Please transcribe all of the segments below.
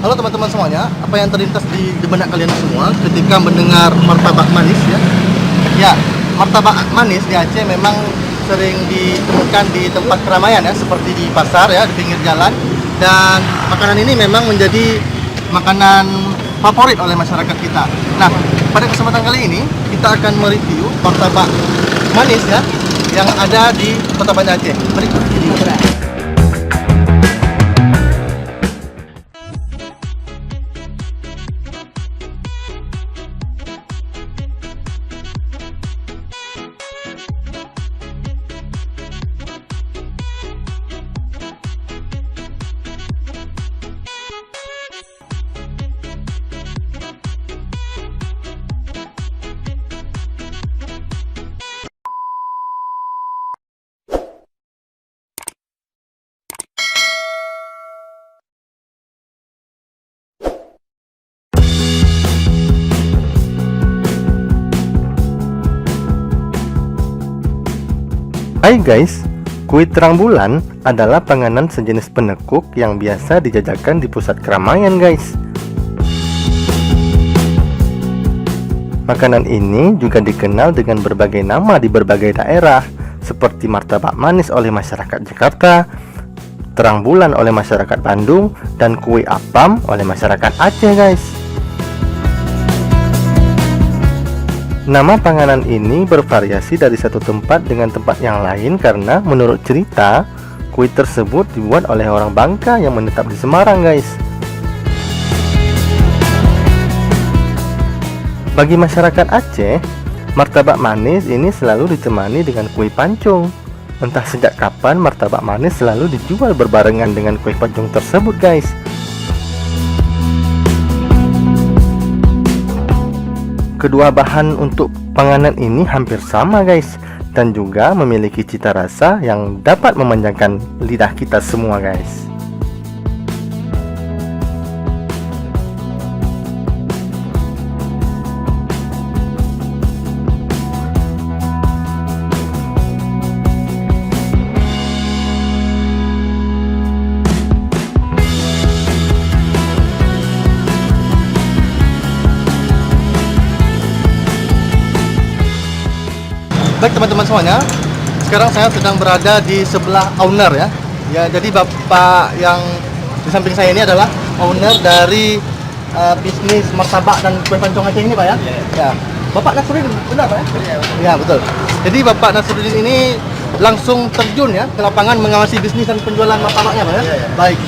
Halo teman-teman semuanya, apa yang terlintas di benak kalian semua ketika mendengar martabak manis ya? Ya, martabak manis di Aceh memang sering ditemukan di tempat keramaian ya, seperti di pasar ya, di pinggir jalan. Dan makanan ini memang menjadi makanan favorit oleh masyarakat kita. Nah, pada kesempatan kali ini kita akan mereview martabak manis ya yang ada di Kota Banda Aceh. Berikut video. Hai guys, kue terang bulan adalah panganan sejenis penekuk yang biasa dijajakan di pusat keramaian guys. Makanan ini juga dikenal dengan berbagai nama di berbagai daerah, seperti martabak manis oleh masyarakat Jakarta, terang bulan oleh masyarakat Bandung, dan kue apam oleh masyarakat Aceh guys. Nama panganan ini bervariasi dari satu tempat dengan tempat yang lain karena menurut cerita, kue tersebut dibuat oleh orang Bangka yang menetap di Semarang guys. Bagi masyarakat Aceh, martabak manis ini selalu ditemani dengan kue pancung. Entah sejak kapan martabak manis selalu dijual berbarengan dengan kue pancung tersebut guys. Kedua bahan untuk panganan ini hampir sama guys, dan juga memiliki cita rasa yang dapat memanjangkan lidah kita semua guys. Baik teman-teman semuanya, sekarang saya sedang berada di sebelah owner ya. Ya, jadi bapak yang di samping saya ini adalah owner dari bisnis martabak dan kue pancong Aceh ini pak ya. Ya, Bapak Nasruddin benar pak ya? Ya betul. Jadi Bapak Nasruddin ini langsung terjun ya ke lapangan mengawasi bisnis dan penjualan martabaknya pak ya. Baik.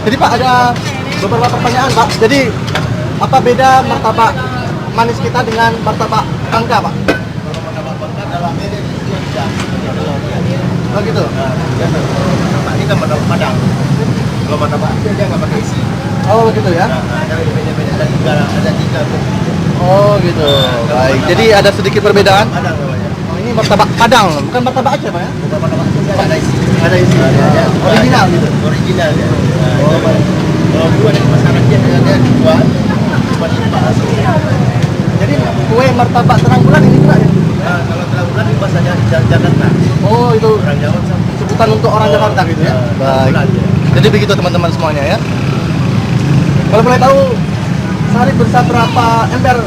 Jadi Pak ada beberapa pertanyaan Pak. Jadi apa beda martabak manis kita dengan martabak Bangka Pak? Oh gitu. Nah, ini kan martabak Padang. Kalau martabak dia nggak pakai isi. Oh gitu ya. Ada beda-beda, ada tiga. Oh gitu. Baik. Jadi ada sedikit perbedaan. Padang namanya. Oh, ini martabak Padang, bukan martabak Aceh, Pak ya? Bukan martabak itu ada isi. Ada isi. Ada. Original gitu. Original ya. Oh, baik. Kalau dua dari pasaran dia dijual cuma di asli. Jadi kue martabak terang bulan ini juga ya? Nah, kalau terang bulan di bahasa Jakarta. Oh, itu Orang Jawa sebutan untuk orang Jakarta gitu ya? Baik. Jadi begitu teman-teman semuanya ya. Kalau boleh tahu sehari bisa berapa ember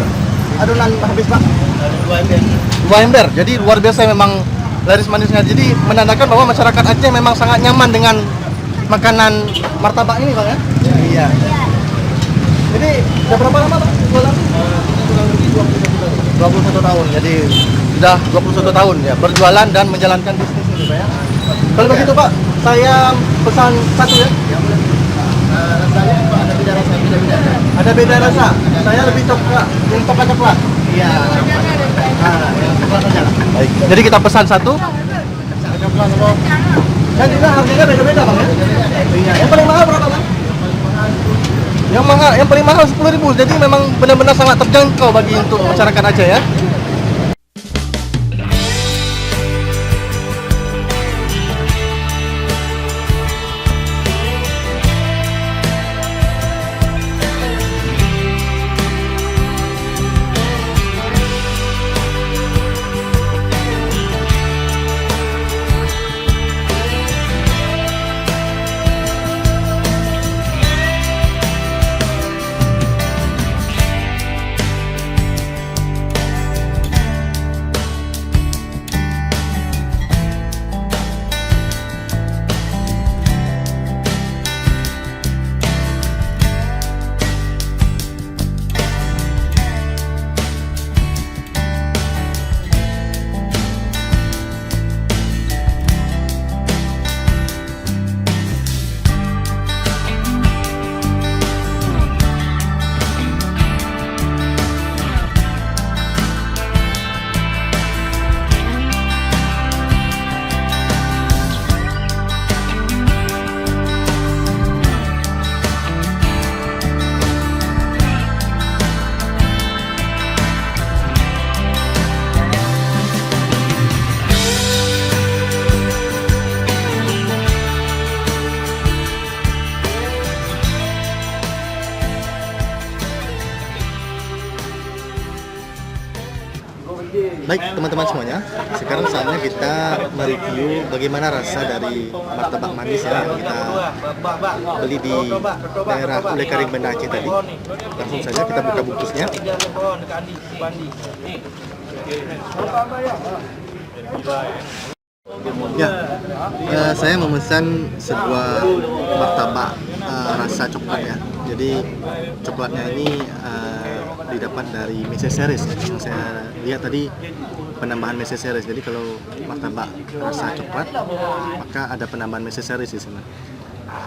adonan habis Pak? Ada dua ember. 2 ember. Jadi luar biasa memang laris manisnya. Jadi menandakan bahwa masyarakat Aceh memang sangat nyaman dengan makanan martabak ini Pak ya? Iya. Jadi sudah berapa lama Pak jualan? Kurang lebih 21 tahun. 21 tahun. Jadi sudah 21 tahun ya berjualan dan menjalankan bisnis ini Pak ya. Kalau begitu Pak, saya pesan satu ya. Yang boleh. Rasanya Pak, ada beda rasa, beda-beda. Ada beda rasa. Saya lebih coklat, yang coklat. Iya. Nah, yang coklat saja lah. Baik. Jadi kita pesan satu. Coklat sama Dan juga harganya beda-beda Bang ya. Iya. Yang paling mahal berapa Bang? Yang paling mahal 10.000. Jadi memang benar-benar sangat terjangkau bagi untuk masyarakat Aceh ya. Baik teman-teman semuanya, sekarang saatnya kita mereview bagaimana rasa dari martabak manis yang kita beli di daerah Ulai Karing Banda Aceh tadi. Langsung saja kita buka bungkusnya. Ya, saya memesan sebuah martabak rasa coklat ya. Jadi coklatnya ini didapat dari meseseries ya. Yang saya lihat tadi penambahan meseseries. Jadi kalau martabak rasa coklat maka ada penambahan meseseries di sana.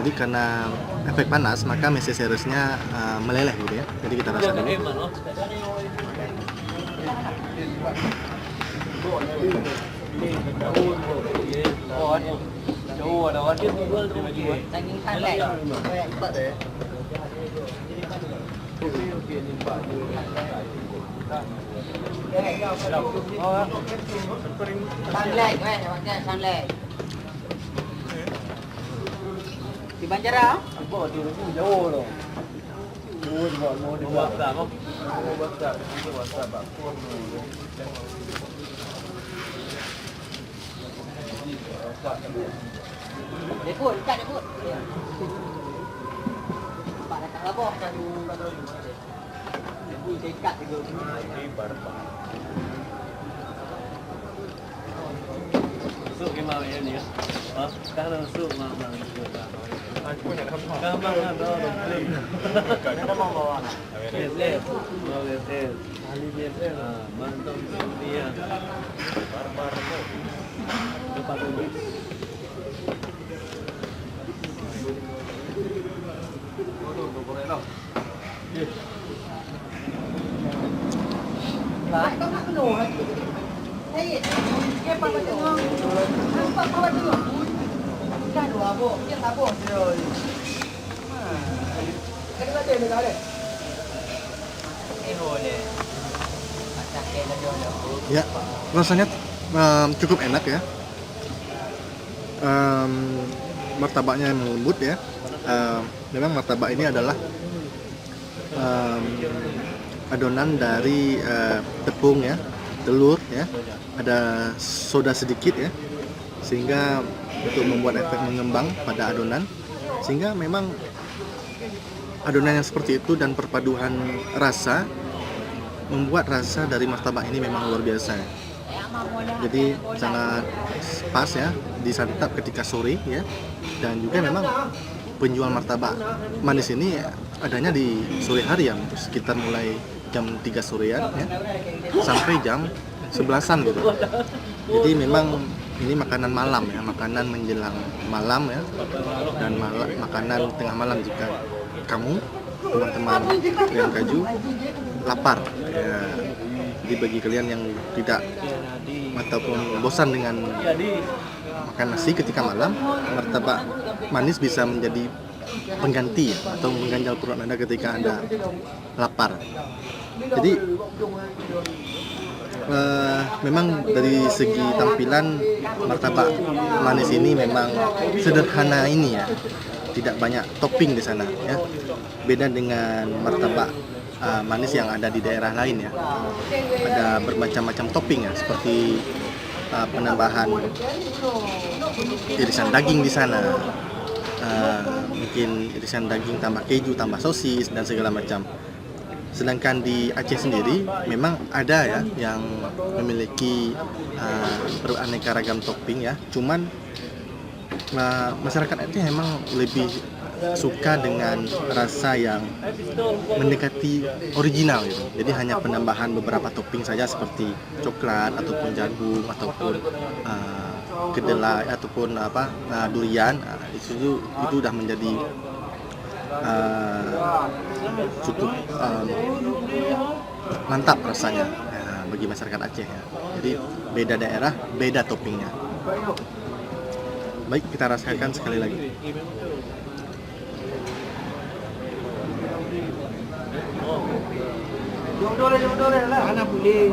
Jadi karena efek panas maka meseseriesnya meleleh gitu ya. Jadi kita rasa dulu. Di Banjarah? Depot, dekat depot. Pak datang lapor. Depot dekat juga. Masuk ke mana ni? Sekarang masuk mana? Aku punya kamera. Kamera ada orang beli. Ada mau bawa. Lihat. Mau lihat. Ali lihat. Mantap dia. Barbar. Cepat dulu. Baik, kau nak penuh. Hei, dia apa tengok? Apa tengok? Kan dua bu, dia tak bu. Kan ada ni ada. Boleh. Macam kena jodoh. Ya, rasanya cukup enak ya. Martabaknya yang lembut ya. Memang martabak ini adalah adonan dari tepung ya, telur ya, ada soda sedikit ya, sehingga untuk membuat efek mengembang pada adonan, sehingga memang adonan yang seperti itu dan perpaduan rasa membuat rasa dari martabak ini memang luar biasa ya. Jadi sangat pas ya disantap ketika sore ya, dan juga memang penjual martabak manis ini adanya di sore hari ya, sekitar mulai jam 3 sorean ya sampai jam 11-an gitu. Jadi memang ini makanan malam ya, makanan menjelang malam ya, dan makanan tengah malam jika kamu teman-teman yang kaju lapar ya. Jadi bagi kalian yang tidak ataupun bosan dengan makan nasi ketika malam, martabak manis bisa menjadi pengganti ya, atau mengganjal perut Anda ketika Anda lapar. Jadi memang dari segi tampilan martabak manis ini memang sederhana ini ya, tidak banyak topping di sana ya. Beda dengan martabak manis yang ada di daerah lain ya, ada bermacam-macam topping ya, seperti penambahan irisan daging di sana, mungkin irisan daging tambah keju, tambah sosis dan segala macam. Sedangkan di Aceh sendiri memang ada ya yang memiliki beraneka ragam topping ya, cuman masyarakat Aceh memang lebih suka dengan rasa yang mendekati original gitu. Jadi hanya penambahan beberapa topping saja seperti coklat ataupun jagung ataupun kedelai ataupun durian. Itu sudah menjadi cukup mantap rasanya bagi masyarakat Aceh ya. Jadi beda daerah, beda toppingnya. Baik, kita rasakan sekali lagi. Jodoh lah. Mana boleh.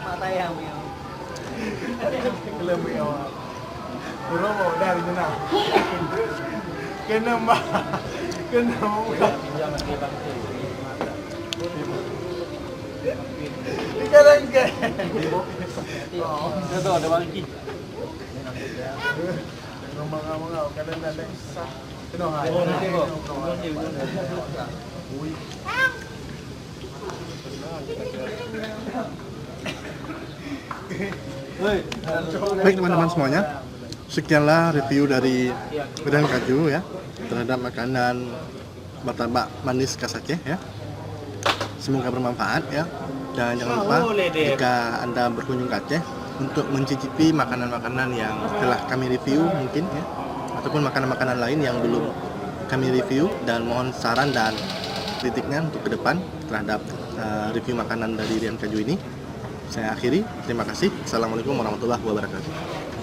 Mata yang Kalau mau kurang mau dari mana? Kena mbak, kena mbak. Ikan ke? Itu ada bangki. Ngomong-ngomong, kadang ada sah. Kena hai. Baik teman-teman semuanya, sekianlah review dari Medan Kaju ya terhadap makanan martabak manis khas Aceh ya. Semoga bermanfaat ya. Dan jangan lupa jika Anda berkunjung ke Aceh untuk mencicipi makanan-makanan yang telah kami review mungkin ya, ataupun makanan-makanan lain yang belum kami review, dan mohon saran dan kritiknya untuk ke depan terhadap review makanan dari Rian Kaju ini. Saya akhiri, terima kasih. Assalamualaikum warahmatullahi wabarakatuh.